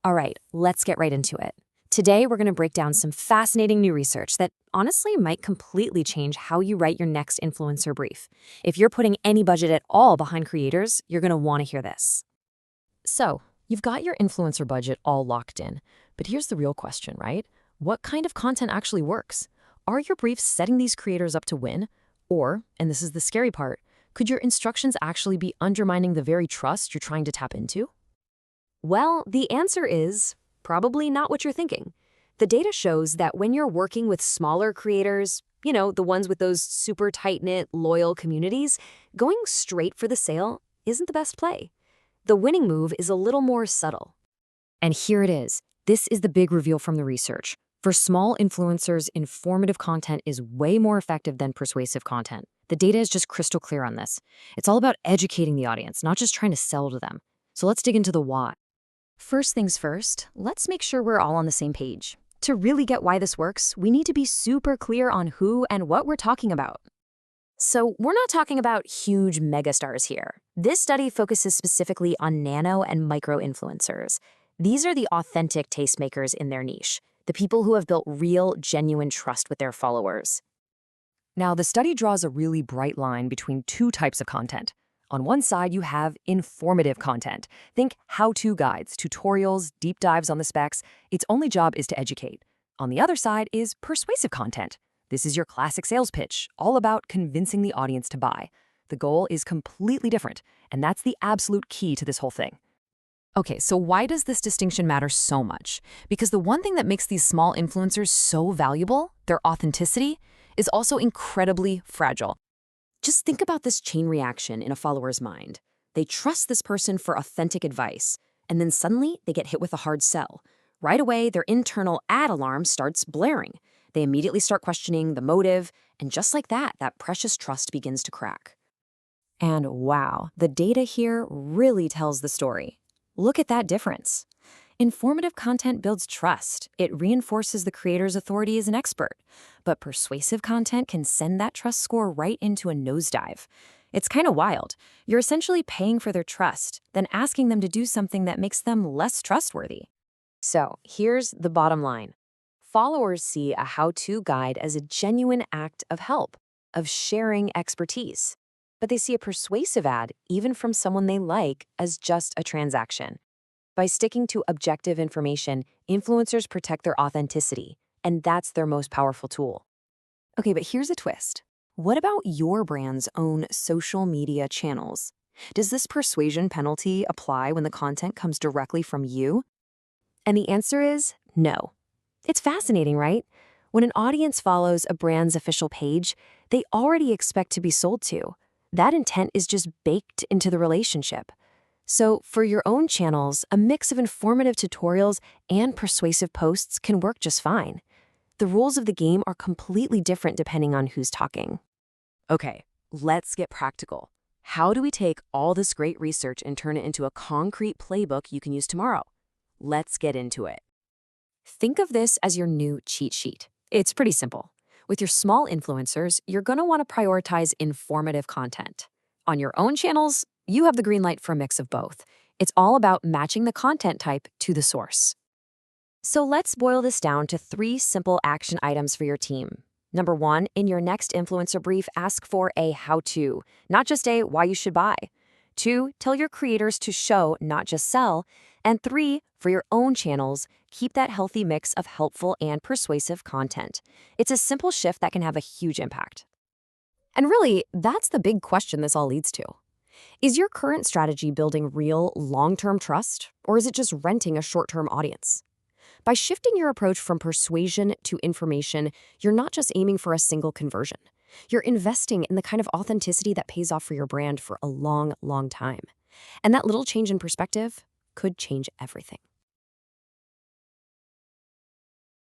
All right, let's get right into it. Today, we're going to break down some fascinating new research that honestly might completely change how you write your next influencer brief. If you're putting any budget at all behind creators, you're going to want to hear this. So, you've got your influencer budget all locked in, but here's the real question, right? What kind of content actually works? Are your briefs setting these creators up to win? Or, and this is the scary part, could your instructions actually be undermining the very trust you're trying to tap into? Well, the answer is probably not what you're thinking. The data shows that when you're working with smaller creators, the ones with those super tight-knit, loyal communities, going straight for the sale isn't the best play. The winning move is a little more subtle. And here it is. This is the big reveal from the research. For small influencers, informative content is way more effective than persuasive content. The data is just crystal clear on this. It's all about educating the audience, not just trying to sell to them. So let's dig into the why. First things first, let's make sure we're all on the same page. To really get why this works, we need to be super clear on who and what we're talking about. So we're not talking about huge megastars here. This study focuses specifically on nano and micro influencers. These are the authentic tastemakers in their niche, the people who have built real, genuine trust with their followers. Now, the study draws a really bright line between two types of content. On one side, you have informative content. Think how-to guides, tutorials, deep dives on the specs. Its only job is to educate. On the other side is persuasive content. This is your classic sales pitch, all about convincing the audience to buy. The goal is completely different, and that's the absolute key to this whole thing. Okay, so why does this distinction matter so much? Because the one thing that makes these small influencers so valuable, their authenticity, is also incredibly fragile. Just think about this chain reaction in a follower's mind. They trust this person for authentic advice, and then suddenly they get hit with a hard sell. Right away, their internal ad alarm starts blaring. They immediately start questioning the motive, and just like that precious trust begins to crack. And wow, the data here really tells the story. Look at that difference. Informative content builds trust. It reinforces the creator's authority as an expert. But persuasive content can send that trust score right into a nosedive. It's kind of wild. You're essentially paying for their trust, then asking them to do something that makes them less trustworthy. So here's the bottom line. Followers see a how-to guide as a genuine act of help, of sharing expertise. But they see a persuasive ad, even from someone they like, as just a transaction. By sticking to objective information, influencers protect their authenticity, and that's their most powerful tool. Okay, but here's a twist. What about your brand's own social media channels? Does this persuasion penalty apply when the content comes directly from you? And the answer is no. It's fascinating, right? When an audience follows a brand's official page, they already expect to be sold to. That intent is just baked into the relationship. So for your own channels, a mix of informative tutorials and persuasive posts can work just fine. The rules of the game are completely different depending on who's talking. Okay, let's get practical. How do we take all this great research and turn it into a concrete playbook you can use tomorrow? Let's get into it. Think of this as your new cheat sheet. It's pretty simple. With your small influencers, you're going to want to prioritize informative content. On your own channels, you have the green light for a mix of both. It's all about matching the content type to the source. So let's boil this down to 3 simple action items for your team. Number 1, in your next influencer brief, ask for a how-to, not just a why you should buy. 2, tell your creators to show, not just sell. And 3, for your own channels, keep that healthy mix of helpful and persuasive content. It's a simple shift that can have a huge impact. And really, that's the big question this all leads to. Is your current strategy building real, long-term trust, or is it just renting a short-term audience? By shifting your approach from persuasion to information, you're not just aiming for a single conversion. You're investing in the kind of authenticity that pays off for your brand for a long, long time. And that little change in perspective could change everything.